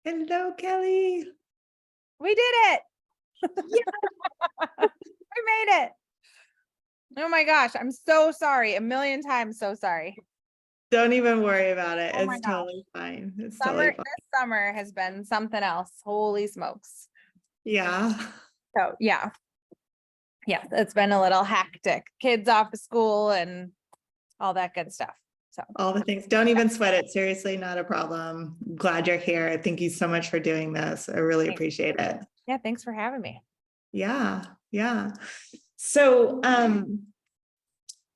Hello, Kelly. We did it. We made it. Oh my gosh, I'm so sorry. A million times so sorry. Don't even worry about it. Oh my It's gosh. totally fine. It's Summer, totally fine. this summer has been something else. Holy smokes. Yeah. So yeah. Yeah, it's been a little hectic. Kids off of school and all that good stuff. So All the things. Don't even sweat it. Seriously, not a problem. I'm glad you're here. Thank you so much for doing this. I really thanks. appreciate it. Yeah, thanks for having me. Yeah. Yeah. So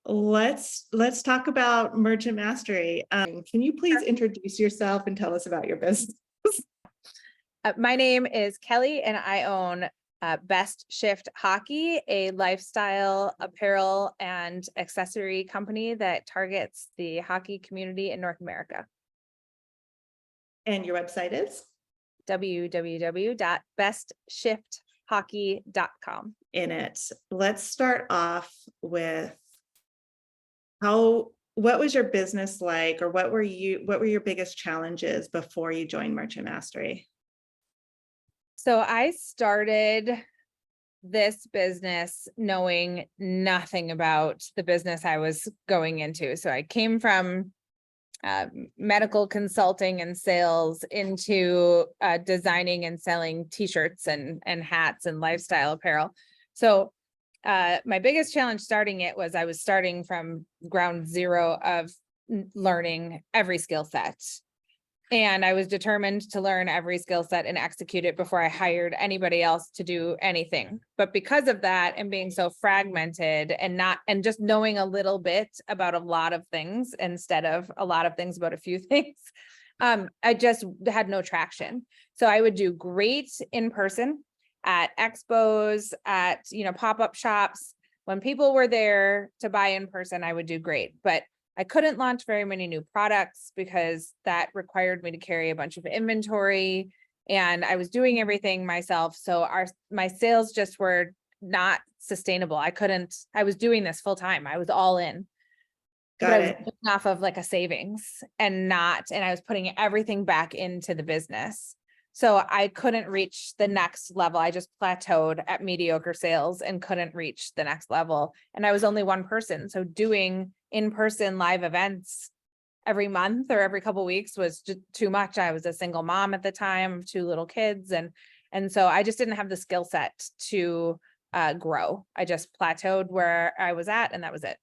let's talk about Merchant Mastery. Can you please introduce yourself and tell us about your business? My name is Kelly and I own Best Shift Hockey, a lifestyle apparel and accessory company that targets the hockey community in North America. And your website is? www.bestshifthockey.com. In it. Let's start off with what was your business like, or what were your biggest challenges before you joined Merchant Mastery? So I started this business knowing nothing about the business I was going into. So I came from medical consulting and sales into designing and selling t-shirts and hats and lifestyle apparel. So my biggest challenge starting it was I was starting from ground zero of learning every skill set. And I was determined to learn every skill set and execute it before I hired anybody else to do anything. But because of that and being so fragmented and just knowing a little bit about a lot of things instead of a lot of things about a few things, I just had no traction. So I would do great in person at expos, at pop-up shops. When people were there to buy in person, I would do great. But I couldn't launch very many new products because that required me to carry a bunch of inventory and I was doing everything myself. So my sales just were not sustainable. I was doing this full time. I was all in. But I was living off of like a savings and I was putting everything back into the business. So I couldn't reach the next level. I just plateaued at mediocre sales and couldn't reach the next level. And I was only one person. So doing in-person live events every month or every couple of weeks was just too much. I was a single mom at the time of 2 little kids. And so I just didn't have the skill set to grow. I just plateaued where I was at, and that was it.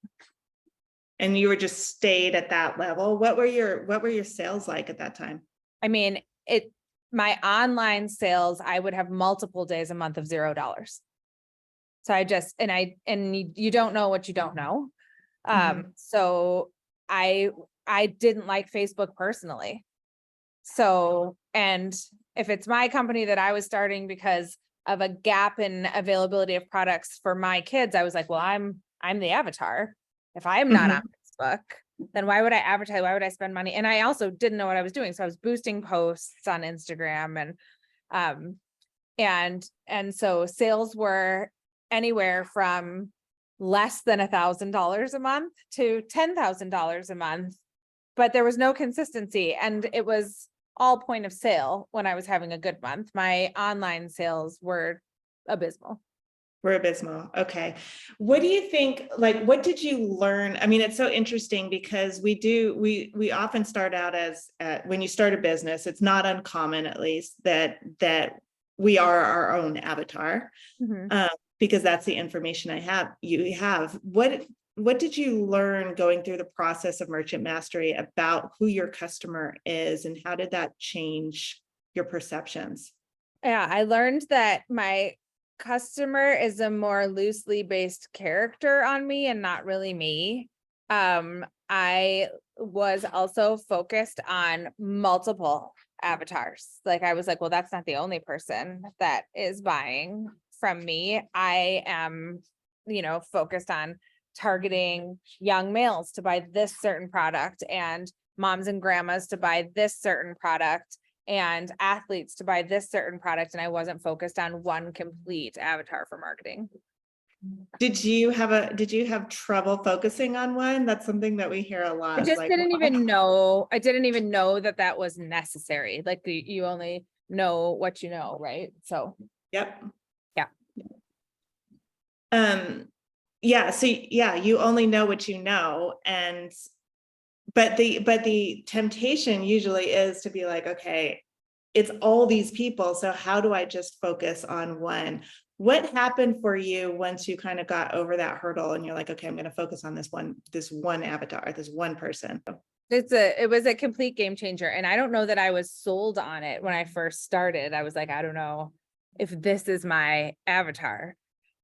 And you were just stayed at that level. What were your sales like at that time? I mean, my online sales, I would have multiple days a month of $0. So you don't know what you don't know. So I didn't like Facebook personally. So, and if it's my company that I was starting because of a gap in availability of products for my kids, I was like, well, I'm the avatar. If I'm not on Facebook, then why would I advertise? Why would I spend money? And I also didn't know what I was doing. So I was boosting posts on Instagram and so sales were anywhere from less than $1,000 a month to $10,000 a month, but there was no consistency and it was all point of sale when I was having a good month. My online sales were abysmal. Okay. What do you think, like, what did you learn? I mean, it's so interesting because we often start out as, when you start a business, it's not uncommon, at least, that we are our own avatar, because that's the information you have. What did you learn going through the process of Merchant Mastery about who your customer is, and how did that change your perceptions? Yeah, I learned that my customer is a more loosely based character on me and not really me. I was also focused on multiple avatars. Like I was like, well, that's not the only person that is buying from me. I am, focused on targeting young males to buy this certain product and moms and grandmas to buy this certain product and athletes to buy this certain product. And I wasn't focused on one complete avatar for marketing. Did you have trouble focusing on one? That's something that we hear a lot. I just didn't even know. I didn't even know that was necessary. Like you only know what you know, right? So, Yep. yeah. Yeah, so yeah, you only know what you know. And but the temptation usually is to be like, okay, it's all these people, so how do I just focus on one? What happened for you once you kind of got over that hurdle and you're like, okay, I'm going to focus on this one avatar, this one person? It was a complete game changer. And I don't know that I was sold on it when I first started. I was like, I don't know if this is my avatar.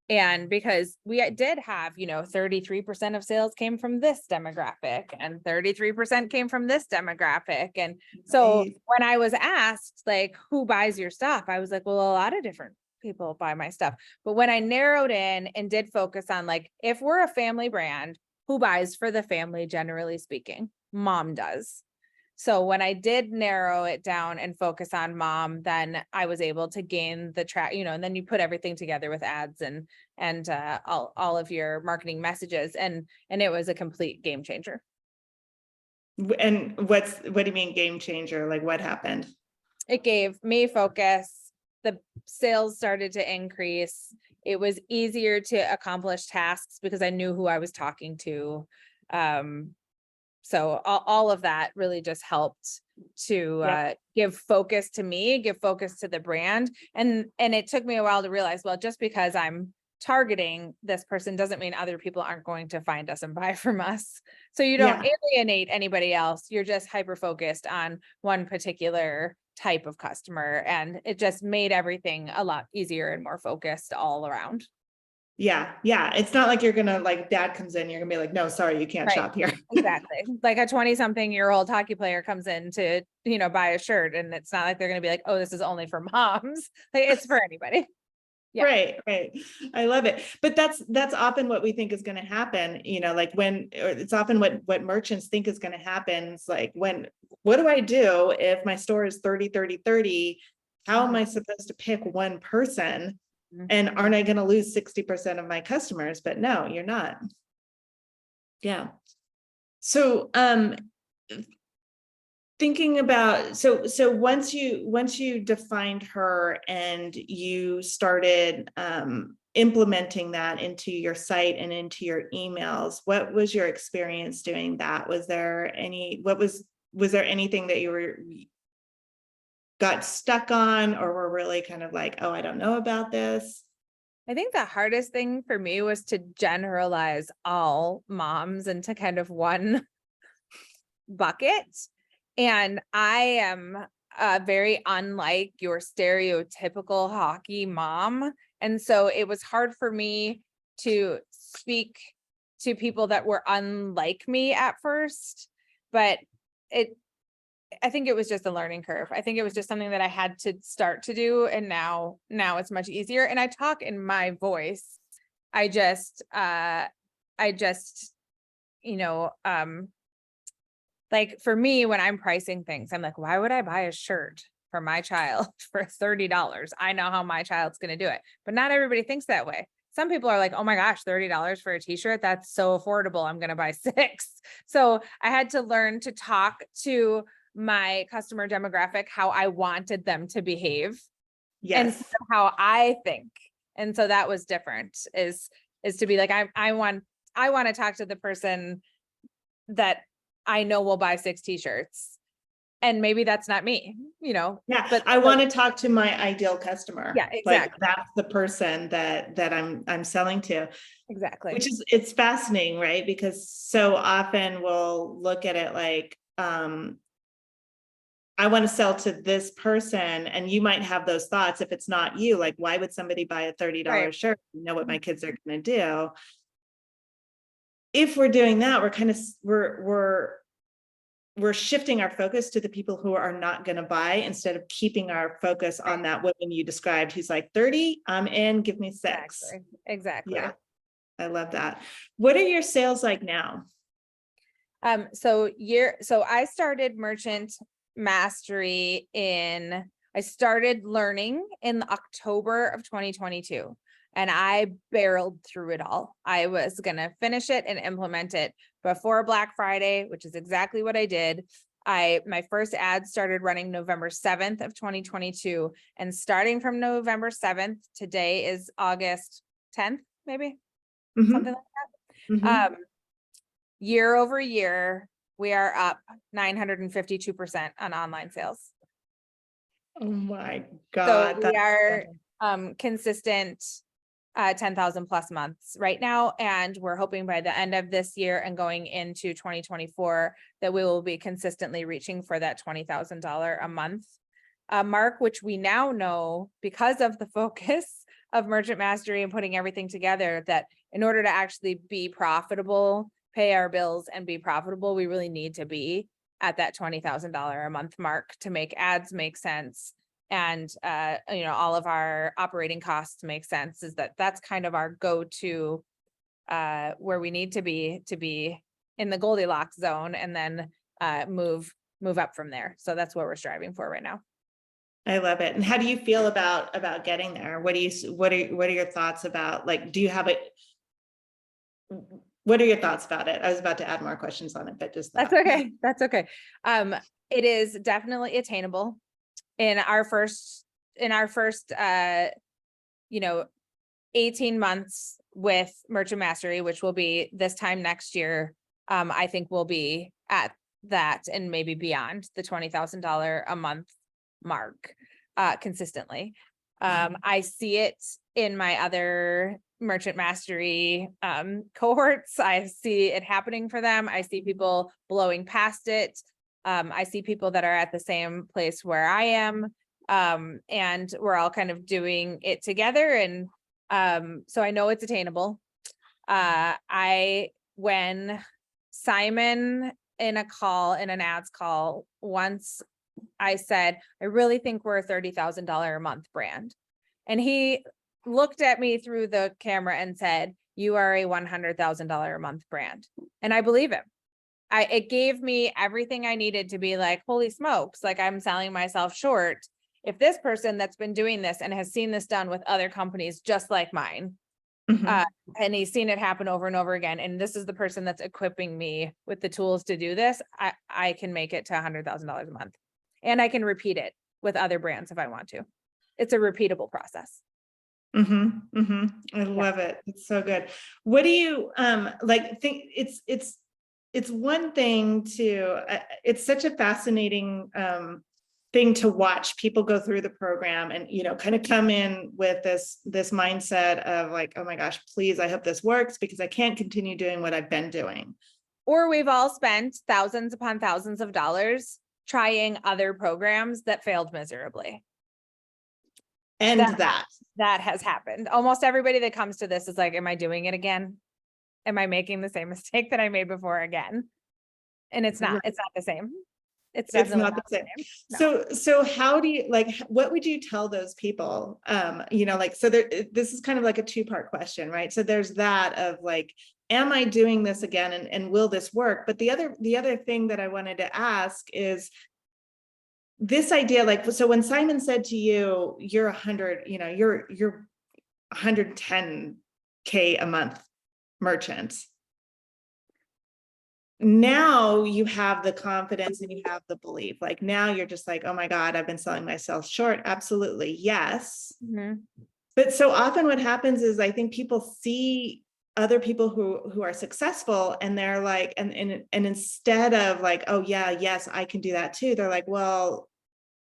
And because we did have, 33% of sales came from this demographic and 33% came from this demographic. And so Right. when I was asked, like, who buys your stuff? I was like, well, a lot of different people buy my stuff. But when I narrowed in and did focus on, like, if we're a family brand, who buys for the family, generally speaking? Mom does. So when I did narrow it down and focus on mom, then I was able to gain the track, and then you put everything together with ads and all of your marketing messages, and it was a complete game changer. And what do you mean game changer? Like what happened? It gave me focus. The sales started to increase. It was easier to accomplish tasks because I knew who I was talking to. So all of that really just helped to Yeah. give focus to me, give focus to the brand. And it took me a while to realize, well, just because I'm targeting this person doesn't mean other people aren't going to find us and buy from us. So you don't Yeah. alienate anybody else. You're just hyper focused on one particular type of customer. And it just made everything a lot easier and more focused all around. Yeah. Yeah. It's not like you're gonna, like, dad comes in, you're gonna be like, no, sorry, you can't Right. shop here. Exactly. Like a 20-something-year-old hockey player comes in to, buy a shirt, and it's not like they're going to be like, oh, this is only for moms. Like, it's for anybody. Yeah. Right, right. I love it. But that's often what we think is going to happen, like or it's often what merchants think is going to happen. It's like, what do I do if my store is 30, 30, 30? How am I supposed to pick one person? Mhm. And aren't I going to lose 60% of my customers? But no, you're not. Yeah. So, thinking about, so once you defined her and you started implementing that into your site and into your emails, what was your experience doing that? Was there anything that you got stuck on, or were really kind of like, oh, I don't know about this? I think the hardest thing for me was to generalize all moms into kind of one bucket. And I am very unlike your stereotypical hockey mom. And so it was hard for me to speak to people that were unlike me at first. But I think it was just a learning curve. I think it was just something that I had to start to do. And now it's much easier. And I talk in my voice. I just, you know, um, like for me, when I'm pricing things, I'm like, why would I buy a shirt for my child for $30? I know how my child's going to do it, but not everybody thinks that way. Some people are like, oh my gosh, $30 for a t-shirt. That's so affordable. I'm going to buy 6. So I had to learn to talk to my customer demographic how I wanted them to behave Yes. instead of how I think. And so that was different, is to be like, I want to talk to the person that I know will buy 6 t-shirts. And maybe that's not me, Yeah, but I want to talk to my ideal customer. yeah, Like exactly. that's the person that I'm selling to. Exactly. Which is, it's fascinating, right? Because so often we'll look at it like, I want to sell to this person, and you might have those thoughts if it's not you. Like, why would somebody buy a $30 Right. shirt? You know what my kids are going to do. If we're doing that, we're kind of we're shifting our focus to the people who are not going to buy, instead of keeping our focus on Right. that woman you described who's like 30, I'm in, give me 6. Exactly. Yeah, I love that. What are your sales like now? So I started Merchant Mastery I started learning in October of 2022, and I barreled through it all. I was going to finish it and implement it before Black Friday, which is exactly what I did. My first ad started running November 7th of 2022. And starting from November 7th, today is August 10th, maybe Mhm, something like mhm. that. Year over year, we are up 952% on online sales. Oh my So God. we that's are stunning. consistent 10,000 plus months right now. And we're hoping by the end of this year and going into 2024 that we will be consistently reaching for that $20,000 a month mark, which we now know because of the focus of Merchant Mastery and putting everything together, that in order to actually be profitable, pay our bills and be profitable, we really need to be at that $20,000 a month mark to make ads make sense. And, all of our operating costs make sense. Is that's kind of our go-to where we need to be in the Goldilocks zone, and then move up from there. So that's what we're striving for right now. I love it. And how do you feel about getting there? What are your thoughts about, like, do you have it? What are your thoughts about it? I was about to add more questions on it, but just That's that. okay. That's okay. It is definitely attainable. In our first 18 months with Merchant Mastery, which will be this time next year, I think we'll be at that and maybe beyond the $20,000 a month mark consistently. I see it in my other Merchant Mastery cohorts. I see it happening for them. I see people blowing past it. I see people that are at the same place where I am. And we're all kind of doing it together. And so I know it's attainable. When Simon in an ads call once, I said, I really think we're a $30,000 a month brand. And he looked at me through the camera and said, you are a $100,000 a month brand. And I believe him. It gave me everything I needed to be like, holy smokes, like I'm selling myself short. If this person that's been doing this and has seen this done with other companies just like mine, Mhm. and he's seen it happen over and over again, and this is the person that's equipping me with the tools to do this, I can make it to $100,000 a month. And I can repeat it with other brands if I want to. It's a repeatable process. I love it. It's so good. What do you like think it's one thing it's such a fascinating thing to watch people go through the program and kind of come in with this mindset of like, oh my gosh, please, I hope this works because I can't continue doing what I've been doing. Or we've all spent thousands upon thousands of dollars trying other programs that failed miserably. And that has happened. Almost everybody that comes to this is like, am I doing it again? Am I making the same mistake that I made before again? And it's not the same. It's definitely not the same. No. So how do you, like, what would you tell those people? So this is kind of like a two-part question, right? So there's that of like, am I doing this again and will this work? But the other thing that I wanted to ask is this idea, like, so when Simon said to you, you're 110K a month merchant, now you have the confidence and you have the belief. Like now you're just like, oh my God, I've been selling myself short. Absolutely. Yes. Mm-hmm. But so often what happens is I think people see other people who are successful and they're like, and instead of like, oh yeah, yes, I can do that too. They're like, well,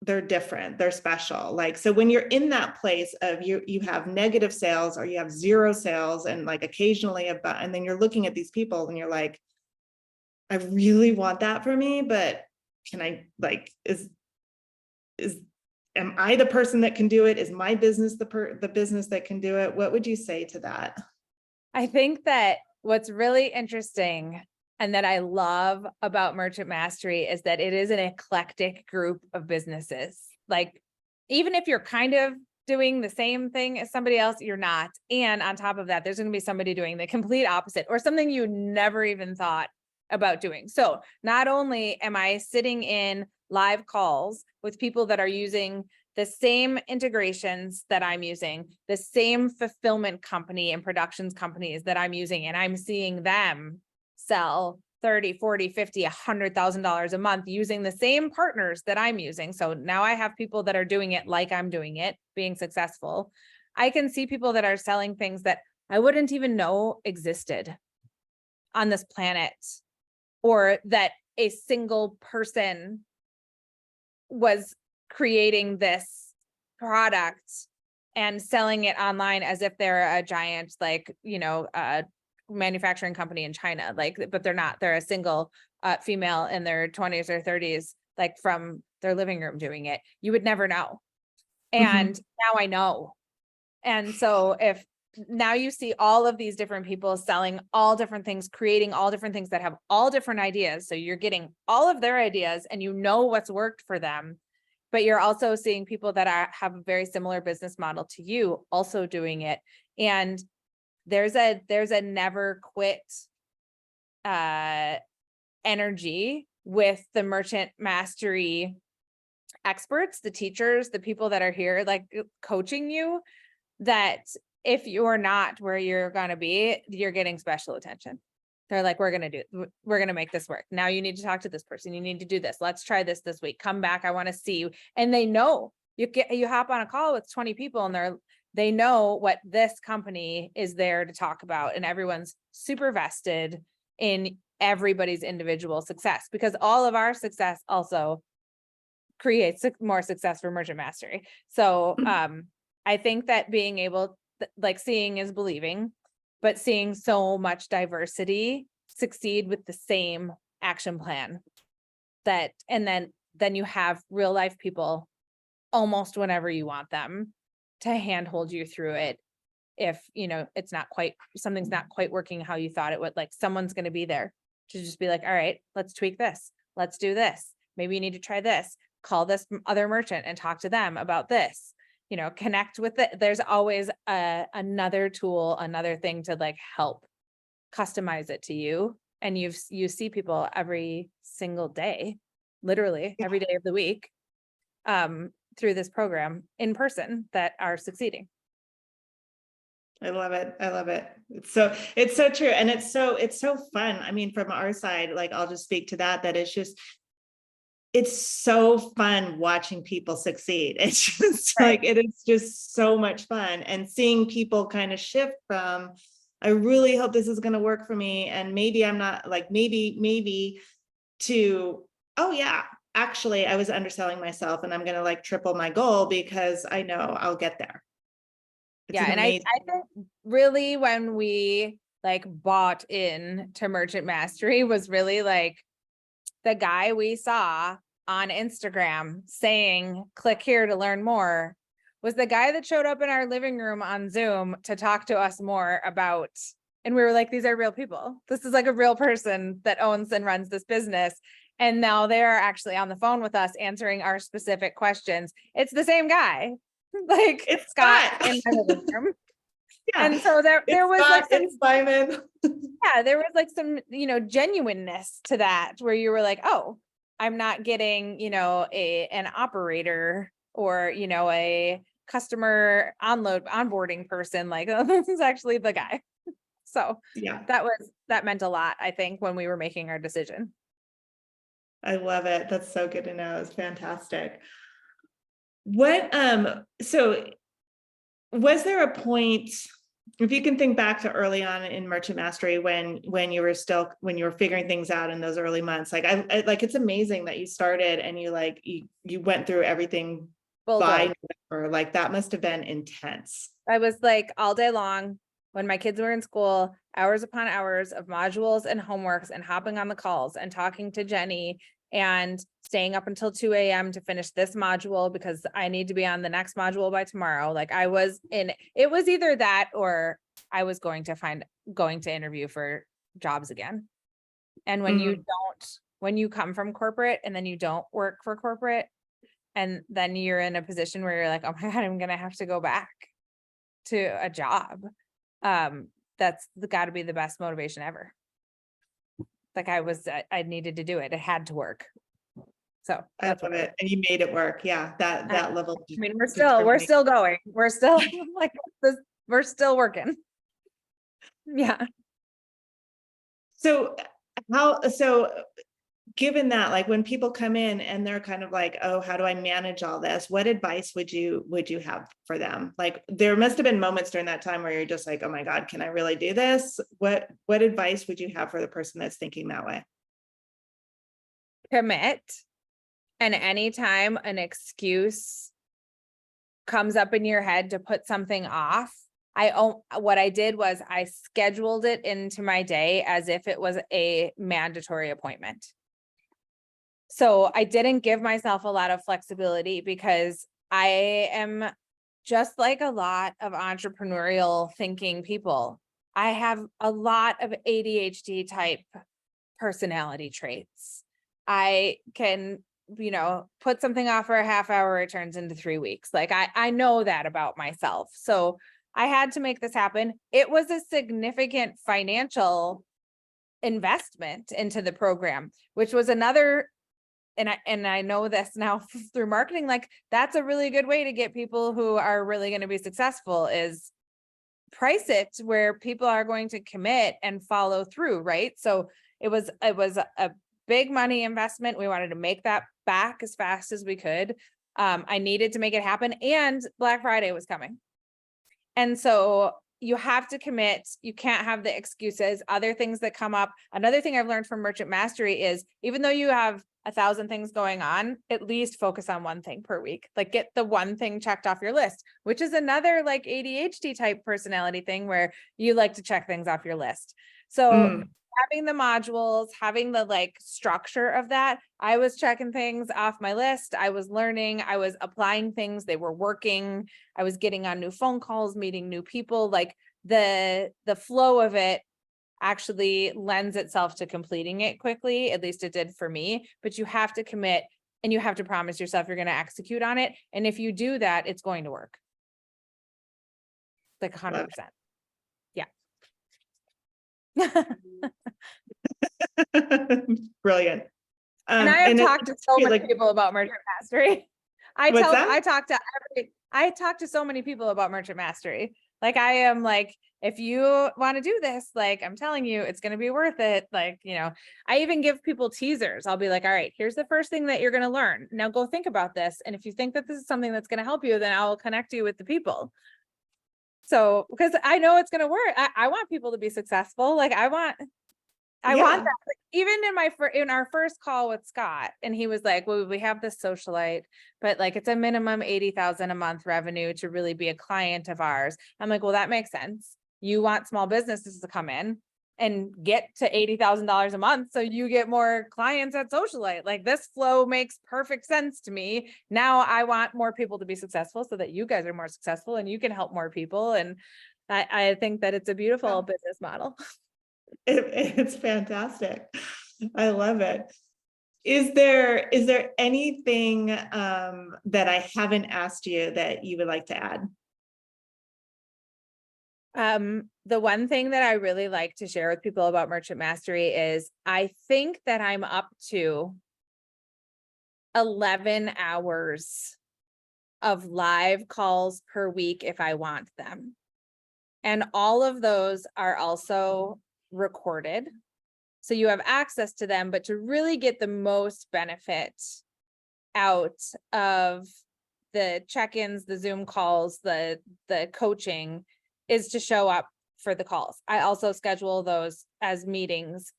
they're different, they're special. Like, so when you're in that place of you have negative sales or you have zero sales and like occasionally and then you're looking at these people and you're like, I really want that for me, but can I, like, am I the person that can do it? Is my business the business that can do it? What would you say to that? I think that what's really interesting and that I love about Merchant Mastery is that it is an eclectic group of businesses. Like, even if you're kind of doing the same thing as somebody else, you're not. And on top of that, there's going to be somebody doing the complete opposite or something you never even thought about doing. So not only am I sitting in live calls with people that are using the same integrations that I'm using, the same fulfillment company and productions companies that I'm using, and I'm seeing them sell 30, 40, 50, $100,000 a month using the same partners that I'm using. So now I have people that are doing it like I'm doing it, being successful. I can see people that are selling things that I wouldn't even know existed on this planet, or that a single person was creating this product and selling it online as if they're a giant, like, manufacturing company in China, like, but they're not. They're a single female in their 20s or 30s, like from their living room doing it. You would never know. And now I know. And so if now you see all of these different people selling all different things, creating all different things that have all different ideas. So you're getting all of their ideas and you know what's worked for them, but you're also seeing people that have a very similar business model to you also doing it. And there's a never quit energy with the Merchant Mastery experts, the teachers, the people that are here, like coaching you, that if you're not where you're going to be, you're getting special attention. They're like, we're going to make this work. Now you need to talk to this person. You need to do this. Let's try this week. Come back. I want to see you. And they know you hop on a call with 20 people and they know what this company is there to talk about. And everyone's super vested in everybody's individual success, because all of our success also creates more success for Merchant Mastery. So, I think that being able, like, seeing is believing, but seeing so much diversity succeed with the same action plan, and then you have real life people almost whenever you want them to handhold you through it. If, something's not quite working how you thought it would, like, someone's going to be there to just be like, all right, let's tweak this. Let's do this. Maybe you need to try this. Call this other merchant and talk to them about this. Connect with it. There's always another tool, another thing to like help customize it to you. And you see people every single day, literally every day of the week, through this program in person, that are succeeding. I love it. I love it. It's so true. And it's so fun. I mean, from our side, like, I'll just speak to that it's so fun watching people succeed. It's just Right. like, it is just so much fun. And seeing people kind of shift from, I really hope this is going to work for me. And maybe I'm not, like, maybe to, oh yeah, actually I was underselling myself and I'm going to like triple my goal because I know I'll get there. It's Yeah. And I think really when we like bought in to Merchant Mastery was really like the guy we saw on Instagram saying, click here to learn more, was the guy that showed up in our living room on Zoom to talk to us more about, and we were like, these are real people. This is like a real person that owns and runs this business. And now they're actually on the phone with us answering our specific questions. It's the same guy, like it's Scott in my living room. Yeah. And so there was Scott, like Simon. yeah, there was like some, genuineness to that, where you were like, oh, I'm not getting, an operator or, a customer onboarding person. Like, oh, this is actually the guy. So Yeah, that meant a lot, I think, when we were making our decision. I love it. That's so good to know. It's fantastic. So was there a point, if you can think back to early on in Merchant Mastery, when you were figuring things out in those early months, like I like, it's amazing that you started and you went through everything by November. Like, that must have been intense. I was like all day long when my kids were in school, hours upon hours of modules and homeworks and hopping on the calls and talking to Jenny and staying up until 2 a.m. to finish this module because I need to be on the next module by tomorrow. Like, it was either that or I was going to interview for jobs again. And when you come from corporate and then you don't work for corporate, and then you're in a position where you're like, oh my God, I'm going to have to go back to a job. That's got to be the best motivation ever. Like, I needed to do it. It had to work. So I love it. And you made it work. Yeah. That level. I mean, we're still going. We're still like this. We're still working. Yeah. So So given that, like when people come in and they're kind of like, oh, how do I manage all this? What advice would you have for them? Like there must have been moments during that time where you're just like, oh my God, can I really do this? What advice would you have for the person that's thinking that way? Commit. And anytime an excuse comes up in your head to put something off, what I did was I scheduled it into my day as if it was a mandatory appointment. So I didn't give myself a lot of flexibility because I am just like a lot of entrepreneurial thinking people. I have a lot of ADHD type personality traits. I can, put something off for a half hour, it turns into 3 weeks. Like I know that about myself. So I had to make this happen. It was a significant financial investment into the program, which was another, and I know this now through marketing, like that's a really good way to get people who are really going to be successful is price it where people are going to commit and follow through, right? So it was a big money investment. We wanted to make that back as fast as we could. I needed to make it happen, and Black Friday was coming. And so you have to commit. You can't have the excuses, other things that come up. Another thing I've learned from Merchant Mastery is even though you have 1,000 things going on, at least focus on one thing per week. Like get the one thing checked off your list, which is another like ADHD type personality thing where you like to check things off your list. So having the modules, having the like structure of that, I was checking things off my list. I was learning, I was applying things, they were working. I was getting on new phone calls, meeting new people. Like the flow of it actually lends itself to completing it quickly. At least it did for me, but you have to commit and you have to promise yourself you're going to execute on it. And if you do that, it's going to work. Like 100%. Yeah. Brilliant. And I have talked to so many people about Merchant Mastery. I talk to so many people about Merchant Mastery. Like I am like, if you want to do this, like I'm telling you, it's going to be worth it. Like, I even give people teasers. I'll be like, all right, here's the first thing that you're going to learn. Now go think about this. And if you think that this is something that's going to help you, then I will connect you with the people. So, because I know it's going to work. I want people to be successful. Like I want that. Like, even in our first call with Scott, and he was like, well, we have this socialite, but like it's a minimum 80,000 a month revenue to really be a client of ours. I'm like, well, that makes sense. You want small businesses to come in and get to $80,000 a month. So you get more clients at socialite. Like this flow makes perfect sense to me. Now I want more people to be successful so that you guys are more successful and you can help more people. And I think that it's a beautiful business model. It's fantastic. I love it. Is there anything that I haven't asked you that you would like to add? The one thing that I really like to share with people about Merchant Mastery is I think that I'm up to 11 hours of live calls per week if I want them. And all of those are also recorded. So you have access to them, but to really get the most benefit out of the check-ins, the Zoom calls, the coaching is to show up for the calls. I also schedule those as meetings,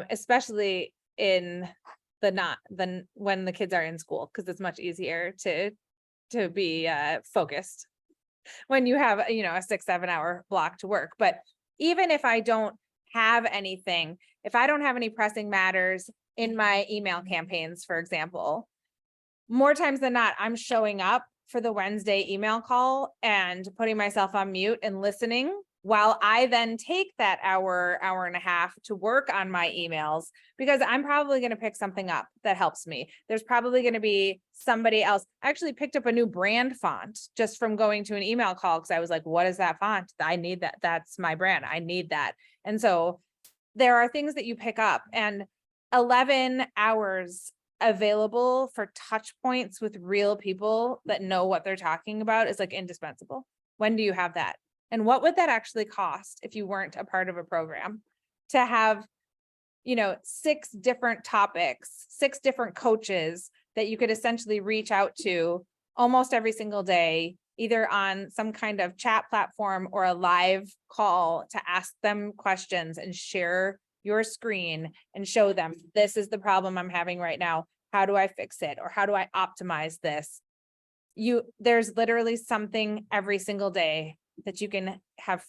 especially in when the kids are in school, because it's much easier to be focused when you have, a 6-7 hour block to work. But even if I don't have anything, if I don't have any pressing matters in my email campaigns, for example, more times than not, I'm showing up for the Wednesday email call and putting myself on mute and listening while I then take that hour and a half to work on my emails, because I'm probably going to pick something up that helps me. There's probably going to be somebody else. I actually picked up a new brand font just from going to an email call because I was like, what is that font? I need that. That's my brand. I need that. And so there are things that you pick up, and 11 hours available for touch points with real people that know what they're talking about is like indispensable. When do you have that? And what would that actually cost if you weren't a part of a program to have, 6 different topics, 6 different coaches that you could essentially reach out to almost every single day, either on some kind of chat platform or a live call to ask them questions and share your screen and show them, this is the problem I'm having right now. How do I fix it? Or how do I optimize this? There's literally something every single day that you can have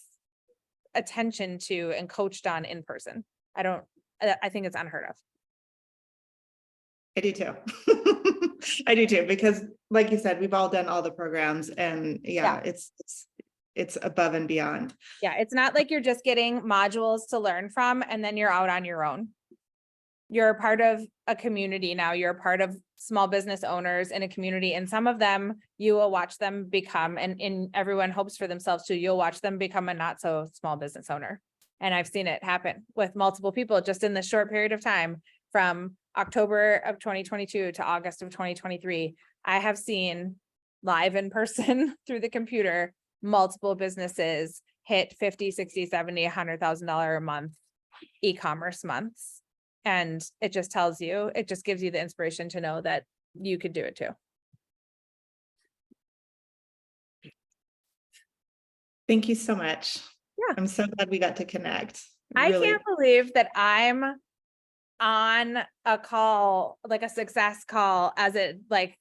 attention to and coached on in person. I think it's unheard of. I do too. I do too, because like you said, we've all done all the programs and Yeah. it's above and beyond. Yeah, it's not like you're just getting modules to learn from and then you're out on your own. You're a part of a community now. You're a part of small business owners in a community, and some of them you will watch them become, and everyone hopes for themselves too. You'll watch them become a not so small business owner. And I've seen it happen with multiple people just in this short period of time, from October of 2022 to August of 2023. I have seen live in person through the computer, multiple businesses hit 50, 60, 70, $100,000 a month e-commerce months. And it just gives you the inspiration to know that you could do it too. Thank you so much. Yeah. I'm so glad we got to connect. I Really. can't believe that I'm on a call, like a success call, as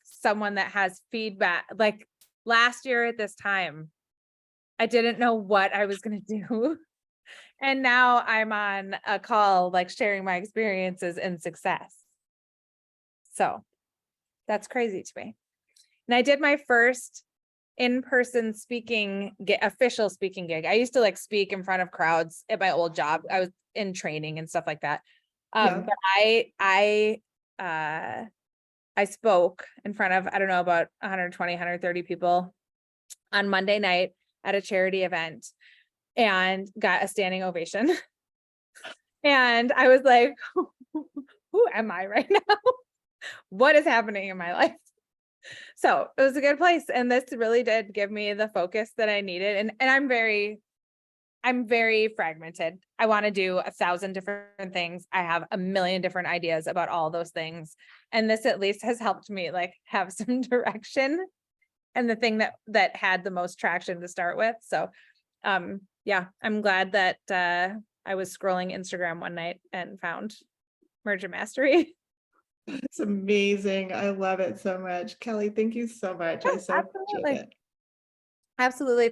someone that has feedback. Like last year at this time, I didn't know what I was going to do. And now I'm on a call, like sharing my experiences in success. So that's crazy to me. And I did my first in-person official speaking gig. I used to speak in front of crowds at my old job. I was in training and stuff like that. Yeah. But I spoke in front of, I don't know, about 120, 130 people on Monday night at a charity event and got a standing ovation. And I was like, who am I right now? What is happening in my life? So it was a good place. And this really did give me the focus that I needed. And I'm very fragmented. I want to do 1,000 different things. I have a million different ideas about all those things. And this at least has helped me have some direction, and the thing that had the most traction to start with. So yeah, I'm glad that I was scrolling Instagram one night and found Merchant Mastery. It's amazing. I love it so much. Kelly, thank you so much. I so appreciate Absolutely. it. Absolutely.